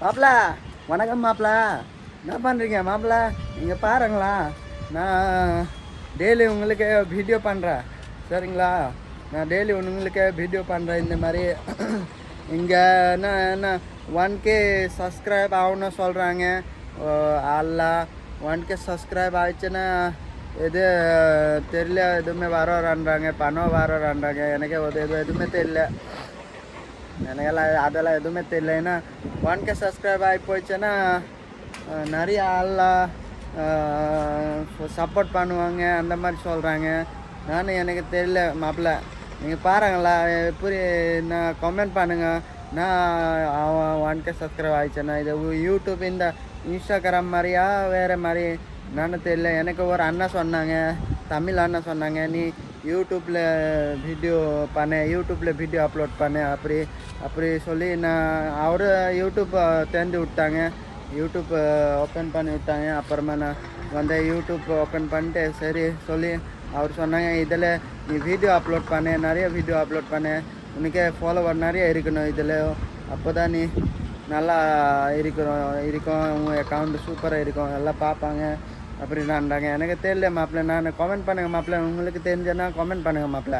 மாப்பிள வணக்கம் மாப்பிள. என்ன பண்ணுறீங்க மாப்பிள? நீங்கள் பாருங்களா, நான் டெய்லி உங்களுக்கு வீடியோ பண்ணுறேன் சரிங்களா. நான் டெய்லி உங்களுக்கு வீடியோ பண்ணுறேன் இந்த மாதிரி. இங்கே என்ன 1K சப்ஸ்கிரைப் ஆகணும்னு சொல்கிறாங்க. அல்ல 1K சப்ஸ்கிரைப் ஆயிடுச்சுன்னா இது தெரியல, எதுவுமே வரோன்றாங்க, பணம் வரோன்றாங்க. எனக்கு எதுவுமே தெரியல. எனக்கெல்லாம் அதெல்லாம் எதுவுமே தெரியல. ஏன்னா 1K சப்ஸ்கிரைப் ஆகி போயிடுச்சுன்னா நிறைய ஆள்லாம் சப்போர்ட் பண்ணுவாங்க அந்த மாதிரி சொல்கிறாங்க. எனக்கு தெரியல மாப்பிள்ள. நீங்கள் பாருங்களா, எப்படி நான் கமெண்ட் பண்ணுங்கள். நான் 1K சப்ஸ்கிரைப் ஆகிடுச்சேன்னா இது யூடியூப் இந்த இன்ஸ்டாகிராம் மாதிரியா வேறு மாதிரி என்னன்னு தெரியல. எனக்கு ஒரு அண்ணன் சொன்னாங்க, தமிழ் அண்ணன் சொன்னாங்க, நீ யூடியூப்பில் வீடியோ அப்லோட் பண்ணு அப்படி அப்படி சொல்லி நான் அவர் யூடியூப் திறந்து விட்டாங்க. யூடியூப் ஓப்பன் பண்ணி விட்டாங்க. அப்புறமா நான் வந்து யூடியூப் ஓப்பன் பண்ணிட்டு சரி சொல்லி அவர் சொன்னாங்க, இதில் நீ வீடியோ அப்லோட் பண்ணு, நிறைய வீடியோ அப்லோட் பண்ணு, உனக்கே ஃபாலோவர் நிறைய இருக்கணும் இதில், அப்போ தான் நீ நல்லா இருக்கும், உங்கள் அக்கௌண்ட் சூப்பராக இருக்கும், எல்லாம் பார்ப்பாங்க அப்படின்னாண்டாங்க. எனக்கு தெரியல மாப்பிள்ள. நான் கமெண்ட் பண்ணுங்கள் மாப்பிள்ள, உங்களுக்கு தெரிஞ்சேன்னா கமெண்ட் பண்ணுங்கள் மாப்பிள்ள.